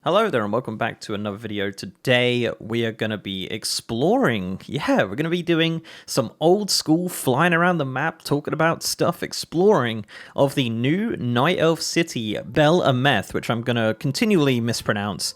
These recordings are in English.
Hello there and welcome back to another video. Today we are going to be exploring, we're going to be doing some old school flying around the map, talking about stuff, exploring of the new Night Elf city, Bel'ameth, which I'm going to continually mispronounce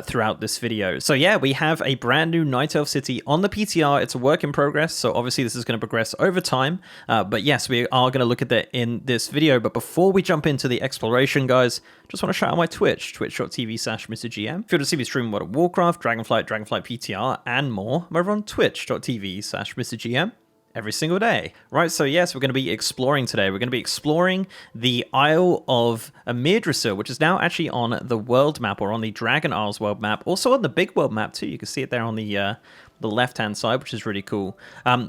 throughout this video. So yeah, we have a brand new Night Elf city on the PTR. It's a work in progress, so obviously this is going to progress over time. But yes, we are going to look at that in this video. But before we jump into the exploration, guys, just want to shout out my Twitch, twitch.tv/MrGM. If you want to see me stream World of Warcraft, Dragonflight PTR, and more, I'm over on twitch.tv/MrGM every single day. Right, so yes, we're going to be exploring today. We're going to be exploring the Isle of Yggdrasil, which is now actually on the world map, or on the Dragon Isles world map. Also on the big world map too. You can see it there on the left-hand side, which is really cool.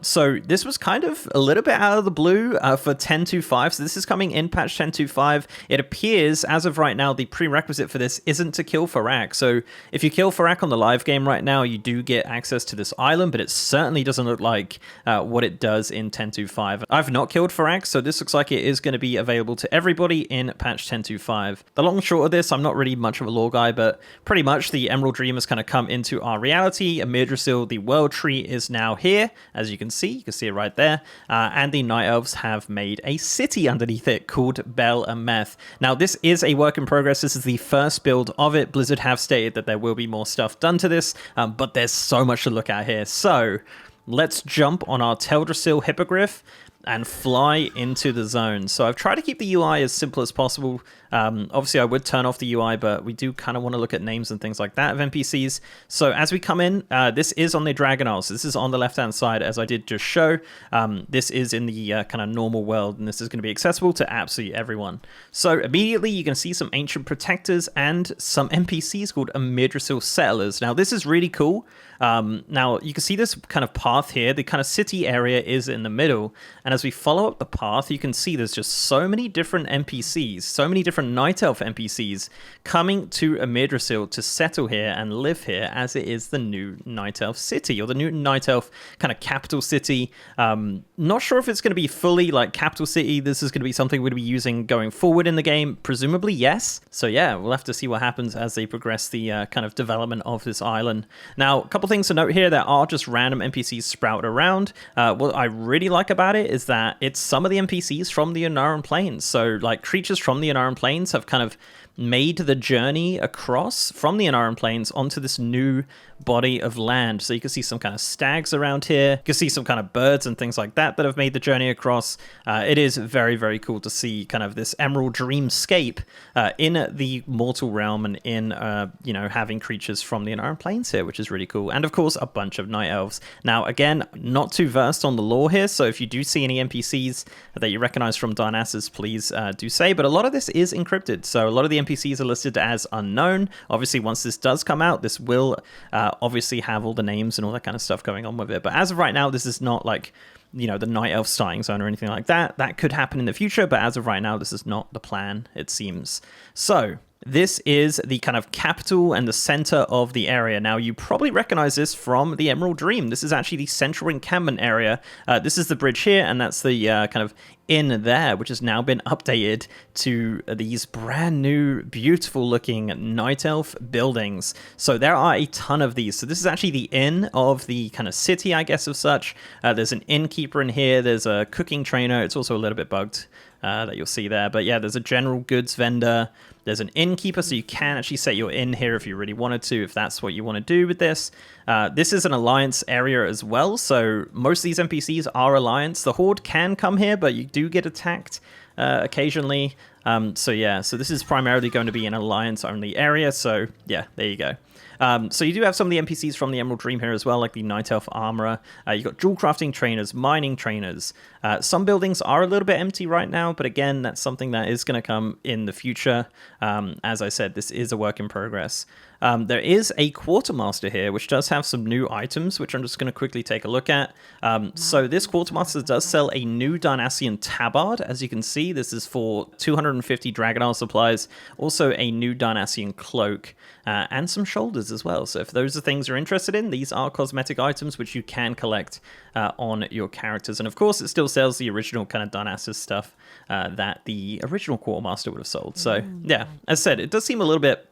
So this was kind of a little bit out of the blue for 10.2.5. So this is coming in patch 10.2.5. It appears, as of right now, the prerequisite for this isn't to kill Farak. So if you kill Farak on the live game right now, you do get access to this island, but it certainly doesn't look like what it does in 10.2.5. I've not killed Farak, so this looks like it is going to be available to everybody in patch 10.2.5. The long and short of this, I'm not really much of a lore guy, but pretty much the Emerald Dream has kind of come into our reality. Yggdrasil, the world tree, is now here, as you can see it right there, and the Night Elves have made a city underneath it called Bel'ameth. Now this is a work in progress. This is the first build of it. Blizzard have stated that there will be more stuff done to this, but there's so much to look at here. So let's jump on our Teldrassil hippogriff and fly into the zone. So I've tried to keep the UI as simple as possible. Obviously, I would turn off the UI, but we do kind of want to look at names and things like that of NPCs. So as we come in, this is on the Dragon Isles. This is on the left-hand side, as I did just show. This is in the kind of normal world, and this is going to be accessible to absolutely everyone. So immediately, you can see some ancient protectors and some NPCs called Yggdrasil settlers. Now, this is really cool. Now, you can see this kind of path here. The kind of city area is in the middle, and as we follow up the path, you can see there's just so many different NPCs, so many different Night Elf NPCs coming to Yggdrasil to settle here and live here, as it is the new Night Elf city, or the new Night Elf kind of capital city. Not sure if it's going to be fully like capital city. This is going to be something we're going to be using going forward in the game. Presumably, yes. So yeah, we'll have to see what happens as they progress the kind of development of this island. Now, a couple things to note here. There are just random NPCs sprouted around. What I really like about it is that it's some of the NPCs from the Anaran Plains. So like creatures from the Anaran Plains have kind of made the journey across from the Anaran Plains onto this new body of land. So you can see some kind of stags around here. You can see some kind of birds and things like that have made the journey across. It is very, very cool to see kind of this Emerald Dreamscape in the mortal realm, and in, having creatures from the Anaran Plains here, which is really cool. And of course, a bunch of Night Elves. Now, again, not too versed on the lore here, so if you do see any NPCs that you recognize from Darnassus, please do say. But a lot of this is encrypted, so a lot of the NPCs are listed as unknown. Obviously, once this does come out, this will obviously have all the names and all that kind of stuff going on with it. But as of right now, this is not like, the Night Elf starting zone or anything like that. That could happen in the future, but as of right now, this is not the plan, it seems. So this is the kind of capital and the center of the area. Now, you probably recognize this from the Emerald Dream. This is actually the central encampment area. This is the bridge here, and that's the kind of inn there, which has now been updated to these brand new, beautiful looking Night Elf buildings. So there are a ton of these. So this is actually the inn of the kind of city, I guess, of such. There's an innkeeper in here. There's a cooking trainer. It's also a little bit bugged that you'll see there. But yeah, there's a general goods vendor. There's an innkeeper, so you can actually set your inn here if you really wanted to, if that's what you want to do with this. This is an alliance area as well, so most of these NPCs are alliance. The Horde can come here, but you do get attacked occasionally. So this is primarily going to be an alliance-only area, so yeah, there you go. So you do have some of the NPCs from the Emerald Dream here as well, like the Night Elf Armorer. You've got jewel crafting trainers, mining trainers. Some buildings are a little bit empty right now, but again, that's something that is going to come in the future. As I said, this is a work in progress. There is a quartermaster here, which does have some new items, which I'm just going to quickly take a look at. So this quartermaster does sell a new Darnassian tabard. As you can see, this is for 250 Dragon Isle supplies. Also a new Darnassian cloak and some shoulders as well. So if those are things you're interested in, these are cosmetic items which you can collect on your characters. And of course, it still sells the original kind of Darnassus stuff that the original quartermaster would have sold. So yeah, as I said, it does seem a little bit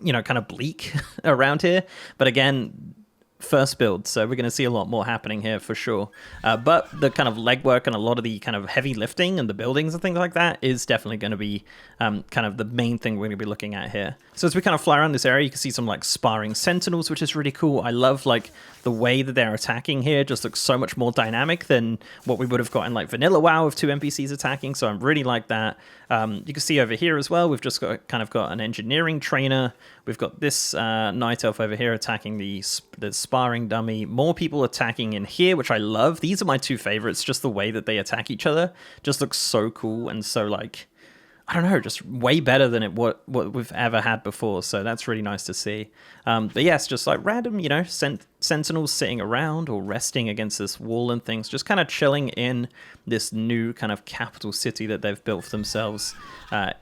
kind of bleak around here. But again, first build, so we're going to see a lot more happening here for sure. But the kind of legwork and a lot of the kind of heavy lifting and the buildings and things like that is definitely going to be kind of the main thing we're going to be looking at here. So as we kind of fly around this area, you can see some like sparring sentinels, which is really cool. I love like the way that they're attacking here just looks so much more dynamic than what we would have got in like vanilla WoW with 2 NPCs attacking. So I really like that. You can see over here as well, we've just got an engineering trainer. We've got this night elf over here attacking the sparring dummy. More people attacking in here, which I love. These are my 2 favorites. Just the way that they attack each other just looks so cool and so like, I don't know, just way better than what we've ever had before. So that's really nice to see. But yes, just like random, sentinels sitting around or resting against this wall and things, just kind of chilling in this new kind of capital city that they've built for themselves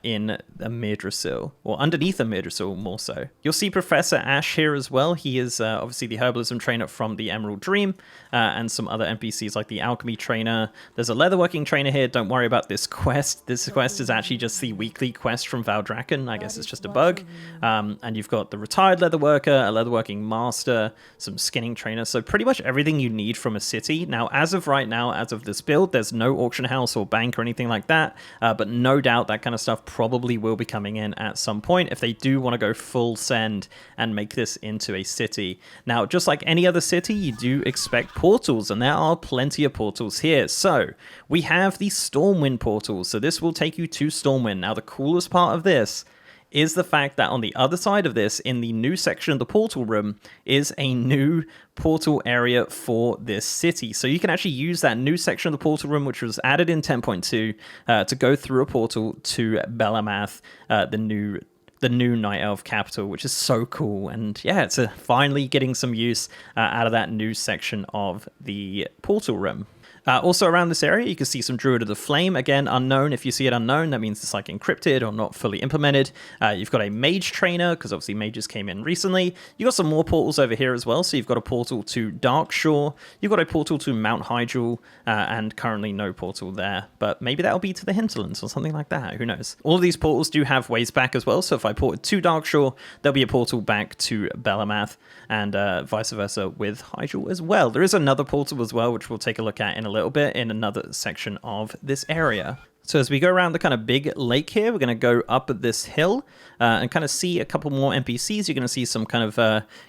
in Amyrdrasil, or underneath Amyrdrasil more so. You'll see Professor Ash here as well. He is obviously the herbalism trainer from the Emerald Dream, and some other NPCs like the alchemy trainer. There's a leatherworking trainer here. Don't worry about this quest. This quest is actually just the weekly quest from Valdrakken. I guess it's just a bug. And you've got the retired leatherworker, a leatherworking master, some skinning trainer. So pretty much everything you need from a city. Now, as of right now, as of this build, there's no auction house or bank or anything like that. But no doubt that kind of stuff probably will be coming in at some point if they do want to go full send and make this into a city. Now, just like any other city, you do expect portals, and there are plenty of portals here. So we have the Stormwind portals. So this will take you to Stormwind. Now, the coolest part of this is the fact that on the other side of this, in the new section of the portal room, is a new portal area for this city. So you can actually use that new section of the portal room, which was added in 10.2, to go through a portal to Bel'ameth, the new Night Elf capital, which is so cool. And yeah, it's finally getting some use out of that new section of the portal room. Also around this area, you can see some Druid of the Flame. Again, unknown. If you see it unknown, that means it's like encrypted or not fully implemented. You've got a Mage Trainer, because obviously mages came in recently. You've got some more portals over here as well. So you've got a portal to Darkshore. You've got a portal to Mount Hyjal, and currently no portal there. But maybe that'll be to the Hinterlands or something like that. Who knows? All of these portals do have ways back as well. So if I ported to Darkshore, there'll be a portal back to Bel'ameth, and vice versa with Hyjal as well. There is another portal as well, which we'll take a look at in a little bit in another section of this area. So as we go around the kind of big lake here, we're going to go up this hill and kind of see a couple more NPCs. You're going to see some kind of,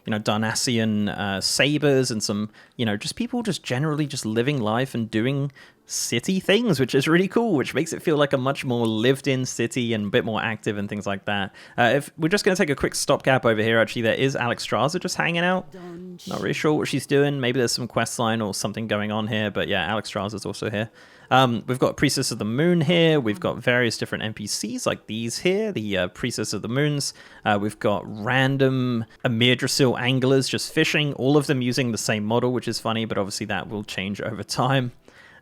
Darnassian sabers and some, just people just generally just living life and doing city things, which is really cool, which makes it feel like a much more lived-in city and a bit more active and things like that. If we're just going to take a quick stopgap over here, actually, there is Alexstrasza just hanging out. Not really sure what she's doing. Maybe there's some quest line or something going on here, but yeah, Alexstrasza's also here. We've got Priestess of the Moon here. We've got various different NPCs like these here, the Priestess of the Moons. We've got random Amyrdrasil anglers just fishing, all of them using the same model, which is funny, but obviously that will change over time.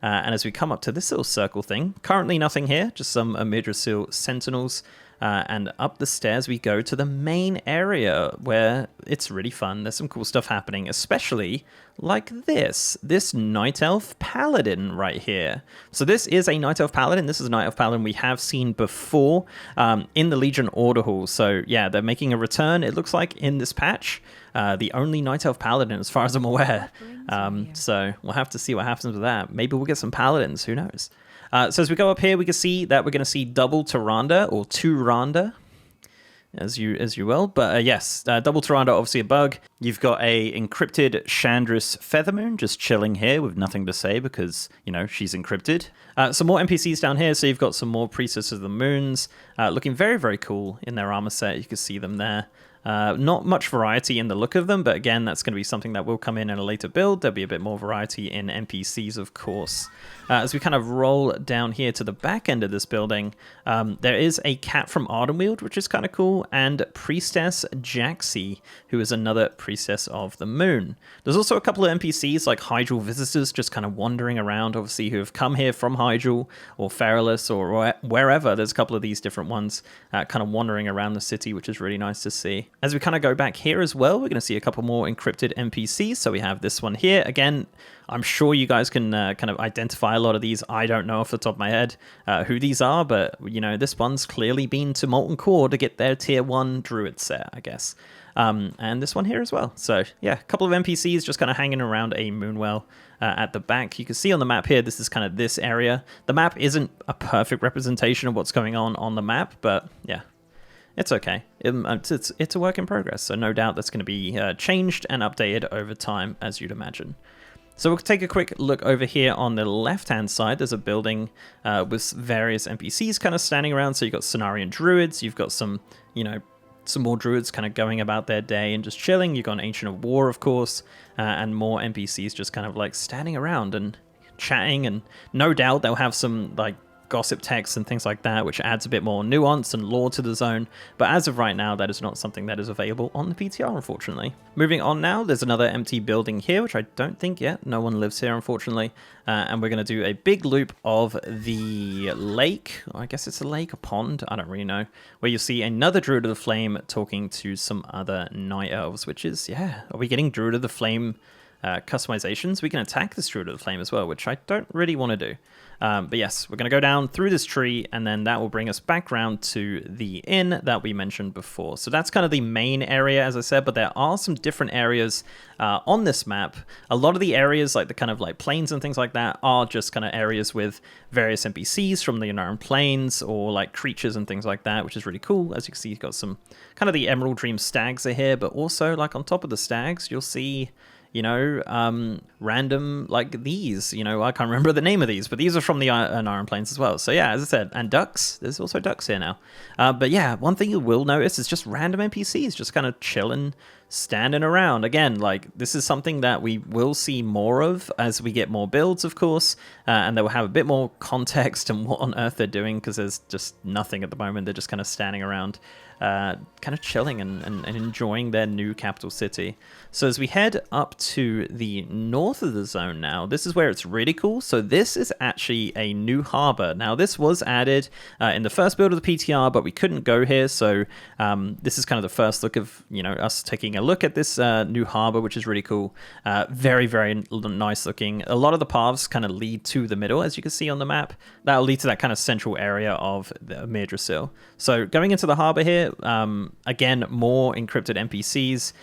And as we come up to this little circle thing, currently nothing here, just some Amyrdrasil Sentinels. And up the stairs we go to the main area where it's really fun. There's some cool stuff happening, especially like this Night Elf Paladin right here. So this is a Night Elf Paladin. This is a Night Elf Paladin we have seen before in the Legion Order Hall. So yeah, they're making a return, it looks like, in this patch. The only Night Elf Paladin as far as I'm aware. So we'll have to see what happens with that. Maybe we'll get some Paladins, who knows. So as we go up here, we can see that we're going to see double Tyrande, or Tyrande, as you will. But yes, double Tyrande, obviously a bug. You've got a encrypted Chandris Feathermoon just chilling here with nothing to say because, she's encrypted. Some more NPCs down here. So you've got some more Priestess of the Moons looking very, very cool in their armor set. You can see them there. Not much variety in the look of them, but again, that's going to be something that will come in a later build. There'll be a bit more variety in NPCs, of course. As we kind of roll down here to the back end of this building, there is a cat from Ardenweald, which is kind of cool, and Priestess Jaxi, who is another Priestess of the Moon. There's also a couple of NPCs like Hyjal visitors just kind of wandering around, obviously, who have come here from Hyjal or Feralus or wherever. There's a couple of these different ones kind of wandering around the city, which is really nice to see. As we kind of go back here as well, we're going to see a couple more encrypted NPCs. So we have this one here. Again, I'm sure you guys can kind of identify a lot of these. I don't know off the top of my head who these are, but, you know, this one's clearly been to Molten Core to get their tier 1 druid set, I guess. And this one here as well. So, yeah, a couple of NPCs just kind of hanging around a Moonwell at the back. You can see on the map here, this is kind of this area. The map isn't a perfect representation of what's going on the map, but, yeah. It's okay. It's a work in progress, so no doubt that's going to be changed and updated over time, as you'd imagine. So we'll take a quick look over here on the left-hand side. There's a building with various NPCs kind of standing around. So you've got Cenarian Druids, you've got some, you know, some more Druids kind of going about their day and just chilling. You've got an Ancient of War, of course, and more NPCs just kind of like standing around and chatting. And no doubt they'll have some like gossip text and things like that, which adds a bit more nuance and lore to the zone, but as of right now, that is not something that is available on the PTR, unfortunately. Moving on now, there's another empty building here, which I don't think yet, no one lives here, unfortunately, and we're going to do a big loop of the lake, I guess it's a lake, a pond, I don't really know, where you'll see another Druid of the Flame talking to some other Night Elves, which is, yeah, are we getting Druid of the Flame customizations? We can attack this Druid of the Flame as well, which I don't really want to do. But yes, we're going to go down through this tree, and then that will bring us back round to the inn that we mentioned before. So that's kind of the main area, as I said, but there are some different areas on this map. A lot of the areas, like the kind of like plains and things like that, are just kind of areas with various NPCs from the Unknown Plains, or like creatures and things like that, which is really cool. As you can see, you've got some kind of the Emerald Dream stags are here, but also like on top of the stags, you'll see, you know, random, like these, you know, I can't remember the name of these, but these are from the Iron Plains as well. So yeah, as I said, and ducks, there's also ducks here now. But yeah, one thing you will notice is just random NPCs just kind of chilling, standing around. Again, like this is something that we will see more of as we get more builds, of course, and they will have a bit more context and what on earth they're doing, because there's just nothing at the moment. They're just kind of standing around, kind of chilling and enjoying their new capital city. So as we head up to the north of the zone now, this is where it's really cool. So this is actually a new harbor. Now this was added in the first build of the PTR, but we couldn't go here. So this is kind of the first look of, you know, us taking a look at this new harbor, which is really cool. Very, very nice looking. A lot of the paths kind of lead to the middle, as you can see on the map. That'll lead to that kind of central area of the Mirdrasil. So going into the harbor here, again, more encrypted NPCs.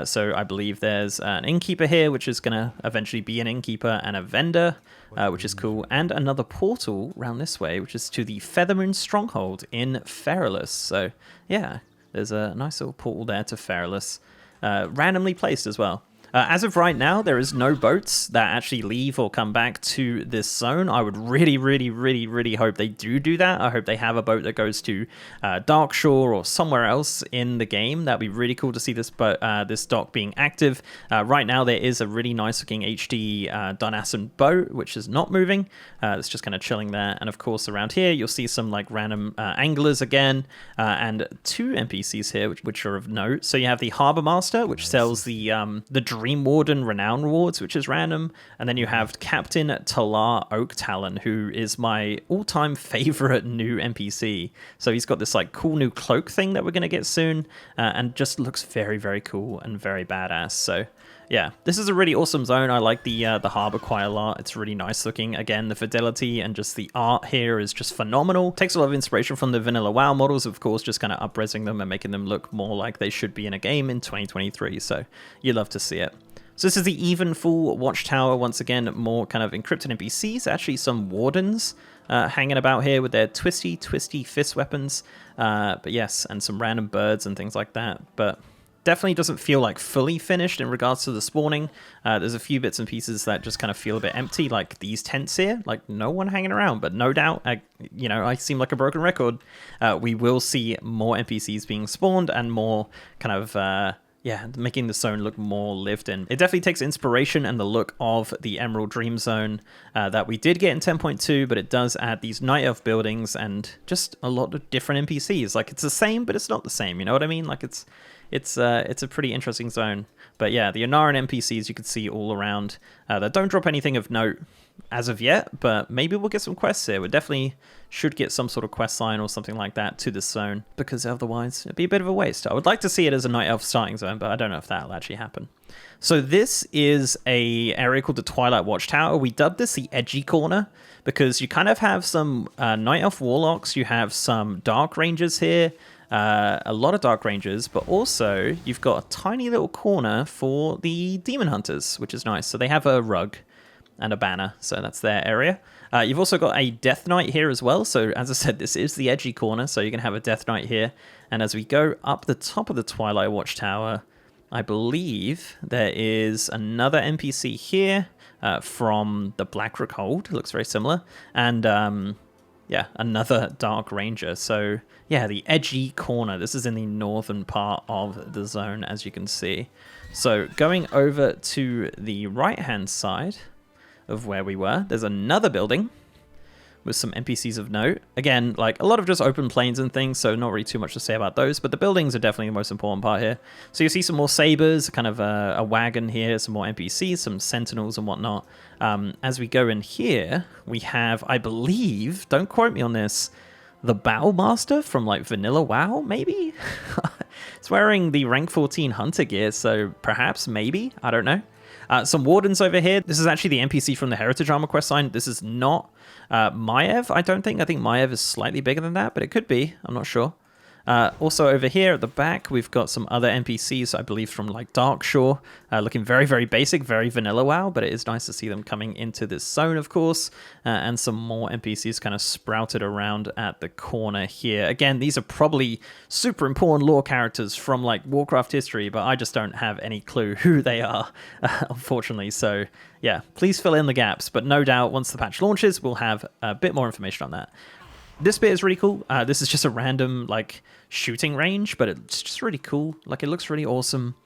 So I believe there's an innkeeper here, which is going to eventually be an innkeeper, and a vendor, which is cool, and another portal around this way, which is to the Feathermoon Stronghold in Feralus. So yeah, there's a nice little portal there to Feralus, randomly placed as well. As of right now, there is no boats that actually leave or come back to this zone. I would really, really, really, really hope they do that. I hope they have a boat that goes to Darkshore or somewhere else in the game. That'd be really cool to see this this dock being active. Right now, there is a really nice looking HD Dynasan boat, which is not moving. It's just kind of chilling there. And of course, around here, you'll see some like random anglers again, and two NPCs here, which are of note. So you have the Harbor Master, which sells the Dream Warden Renown rewards, which is random, and then you have Captain Talar Oak Talon, who is my all-time favorite new NPC. So he's got this like cool new cloak thing that we're going to get soon, and just looks very, very cool and very badass. So yeah, this is a really awesome zone. I like the harbor quite a lot. It's really nice looking. Again, the fidelity and just the art here is just phenomenal. Takes a lot of inspiration from the vanilla WoW models, of course, just kind of up-resing them and making them look more like they should be in a game in 2023. So you love to see it. So this is the Evenful Watchtower. Once again, more kind of encrypted NPCs. Actually, some wardens hanging about here with their twisty fist weapons. But yes, and some random birds and things like that. But definitely doesn't feel like fully finished in regards to the spawning. There's a few bits and pieces that just kind of feel a bit empty, like these tents here, like no one hanging around. But no doubt, you know, I seem like a broken record. We will see more NPCs being spawned and more kind of yeah, making the zone look more lived in. It definitely takes inspiration and the look of the Emerald Dream Zone that we did get in 10.2, but it does add these Night Elf buildings and just a lot of different NPCs. Like, it's the same, but it's not the same, you know what I mean? Like, it's it's a pretty interesting zone. But yeah, the Onaran NPCs you can see all around. That don't drop anything of note as of yet, but maybe we'll get some quests here. We definitely should get some sort of quest line or something like that to this zone, because otherwise it'd be a bit of a waste. I would like to see it as a Night Elf starting zone, but I don't know if that'll actually happen. So this is a area called the Twilight Watchtower. We dubbed this the Edgy Corner because you kind of have some Night Elf Warlocks, you have some Dark Rangers here, a lot of Dark Rangers, but also you've got a tiny little corner for the Demon Hunters, which is nice. So they have a rug and a banner, so that's their area. You've also got a Death Knight here as well, so as I said, this is the Edgy Corner, so you're going to have a Death Knight here. And as we go up the top of the Twilight Watchtower, I believe there is another NPC here from the Blackrock Hold. It looks very similar. And yeah, another Dark Ranger. So yeah, the Edgy Corner. This is in the northern part of the zone, as you can see. So going over to the right-hand side of where we were, there's another building with some NPCs of note. Again, like a lot of just open plains and things, so not really too much to say about those, but the buildings are definitely the most important part here. So you see some more sabers, kind of a wagon here, some more NPCs, some sentinels and whatnot. As we go in here, we have, I believe, don't quote me on this, the Battle Master from like Vanilla WoW, maybe? It's wearing the rank 14 hunter gear, so perhaps, maybe, I don't know. Some wardens over here. This is actually the NPC from the Heritage Armor quest line. This is not Maev, I don't think. I think Maev is slightly bigger than that, but it could be. I'm not sure. Also over here at the back, we've got some other NPCs, I believe, from like Darkshore, looking very, very basic, very vanilla WoW, but it is nice to see them coming into this zone, of course, and some more NPCs kind of sprouted around at the corner here. Again, these are probably super important lore characters from like Warcraft history, but I just don't have any clue who they are, unfortunately. So yeah, please fill in the gaps, but no doubt once the patch launches, we'll have a bit more information on that. This bit is really cool. This is just a random like shooting range, but it's just really cool. Like, it looks really awesome.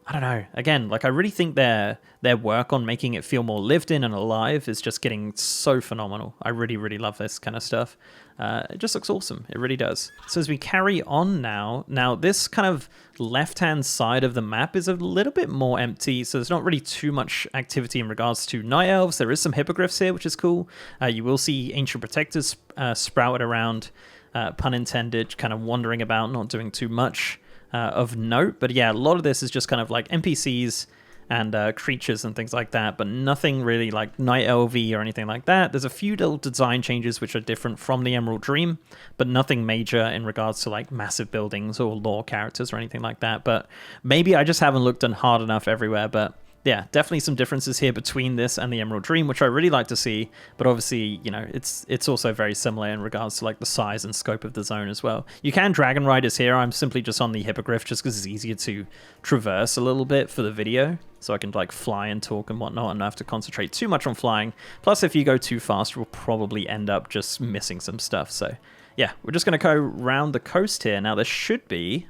I don't know. Again, like, I really think their work on making it feel more lived in and alive is just getting so phenomenal. I really, really love this kind of stuff. It just looks awesome. It really does. So as we carry on now this kind of left-hand side of the map is a little bit more empty, so there's not really too much activity in regards to Night Elves. There is some hippogriffs here, which is cool. You will see Ancient Protectors sprouted around, pun intended, kind of wandering about, not doing too much of note. But yeah, a lot of this is just kind of like NPCs and creatures and things like that, but nothing really like Night LV or anything like that. There's a few little design changes which are different from the Emerald Dream, but nothing major in regards to like massive buildings or lore characters or anything like that. But maybe I just haven't looked hard enough everywhere, but yeah, definitely some differences here between this and the Emerald Dream, which I really like to see, but obviously, you know, it's also very similar in regards to like the size and scope of the zone as well. You can Dragon Riders here. I'm simply just on the Hippogriff just because it's easier to traverse a little bit for the video, so I can like fly and talk and whatnot and not have to concentrate too much on flying. Plus, if you go too fast, we'll probably end up just missing some stuff. So yeah, we're just going to go round the coast here. Now, there should be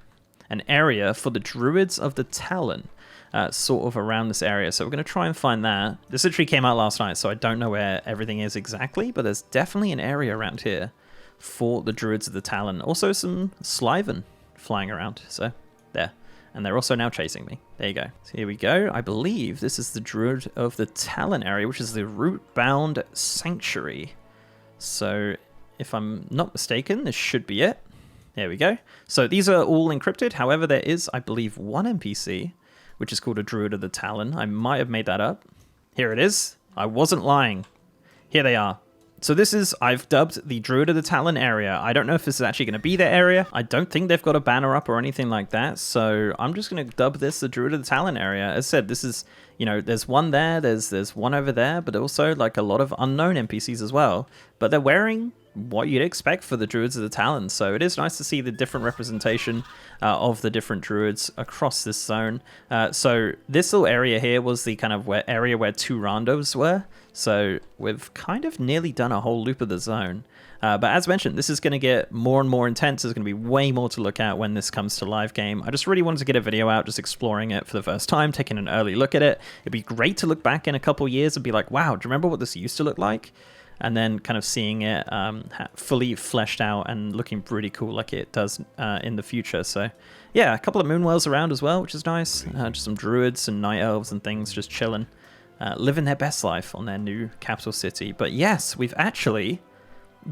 an area for the Druids of the Talon. Sort of around this area, so we're going to try and find that. This literally came out last night, so I don't know where everything is exactly, but there's definitely an area around here for the Druids of the Talon. Also some Slyven flying around, so there. And they're also now chasing me. There you go. So here we go. I believe this is the Druid of the Talon area, which is the Root-bound Sanctuary. So if I'm not mistaken, this should be it. There we go. So these are all encrypted. However, there is, I believe, one NPC which is called a Druid of the Talon. I might have made that up. Here it is. I wasn't lying. Here they are. So this is, I've dubbed the Druid of the Talon area. I don't know if this is actually going to be their area. I don't think they've got a banner up or anything like that. So I'm just going to dub this the Druid of the Talon area. As I said, this is, you know, there's one there, there's one over there, but also like a lot of unknown NPCs as well. But they're wearing what you'd expect for the Druids of the Talon. So it is nice to see the different representation of the different Druids across this zone. So this little area here was the kind of area where two randos were. So we've kind of nearly done a whole loop of the zone. But as mentioned, this is going to get more and more intense. There's going to be way more to look at when this comes to live game. I just really wanted to get a video out, just exploring it for the first time, taking an early look at it. It'd be great to look back in a couple years and be like, wow, do you remember what this used to look like? and then kind of seeing it fully fleshed out and looking pretty cool like it does in the future. So yeah, a couple of moonwells around as well, which is nice. Just some druids and night elves and things just chilling, living their best life on their new capital city. But yes, we've actually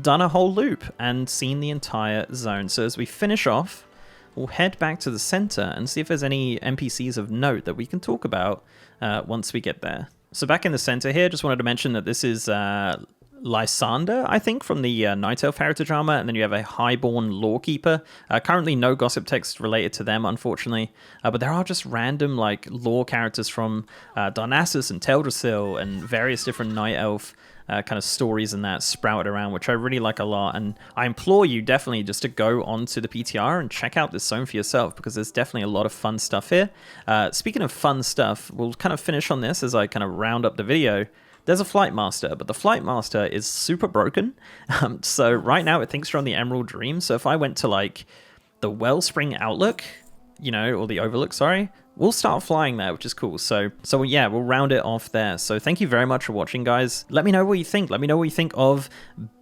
done a whole loop and seen the entire zone. So as we finish off, we'll head back to the center and see if there's any NPCs of note that we can talk about once we get there. So back in the center here, just wanted to mention that this is Lysander, I think, from the Night Elf Heritage Armor, and then you have a Highborn Lawkeeper. Currently no gossip text related to them, unfortunately, but there are just random like lore characters from Darnassus and Teldrassil and various different Night Elf kind of stories and that sprouted around, which I really like a lot. And I implore you definitely just to go onto the PTR and check out this zone for yourself, because there's definitely a lot of fun stuff here. Speaking of fun stuff, we'll kind of finish on this as I kind of round up the video. There's a Flight Master, but the Flight Master is super broken. So right now it thinks you're on the Emerald Dream. So if I went to like the Wellspring Outlook, you know, or the Overlook, sorry, we'll start flying there, which is cool. So yeah, we'll round it off there. So thank you very much for watching, guys. Let me know what you think. Let me know what you think of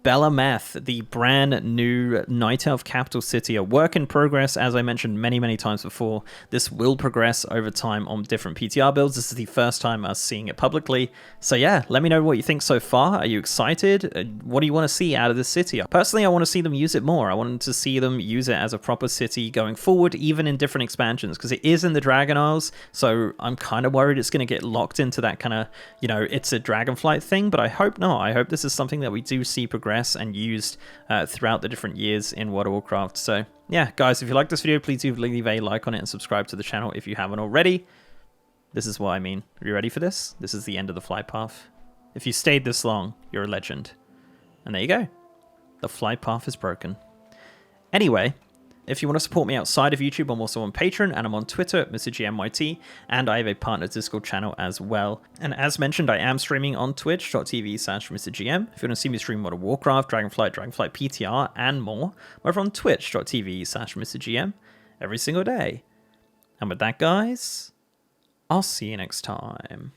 Belameth, the brand new Night Elf capital city, a work in progress. As I mentioned many, many times before, this will progress over time on different PTR builds. This is the first time us seeing it publicly. So yeah, let me know what you think so far. Are you excited? What do you want to see out of this city? Personally, I want to see them use it more. I want to see them use it as a proper city going forward, even in different expansions, because it is in the Dragon Isles. So I'm kind of worried it's going to get locked into that kind of, you know, it's a Dragonflight thing, but I hope not. I hope this is something that we do see progress and used throughout the different years in World of Warcraft. So yeah, guys, if you like this video, please do leave a like on it and subscribe to the channel if you haven't already. This is what I mean. Are you ready for this? This is the end of the flight path. If you stayed this long, you're a legend. And there you go. The flight path is broken. Anyway, if you want to support me outside of YouTube, I'm also on Patreon, and I'm on Twitter at MrGMYT, and I have a partner Discord channel as well. And as mentioned, I am streaming on twitch.tv/MrGM. If you want to see me stream World of Warcraft, Dragonflight PTR, and more, I'm over on twitch.tv/MrGM every single day. And with that, guys, I'll see you next time.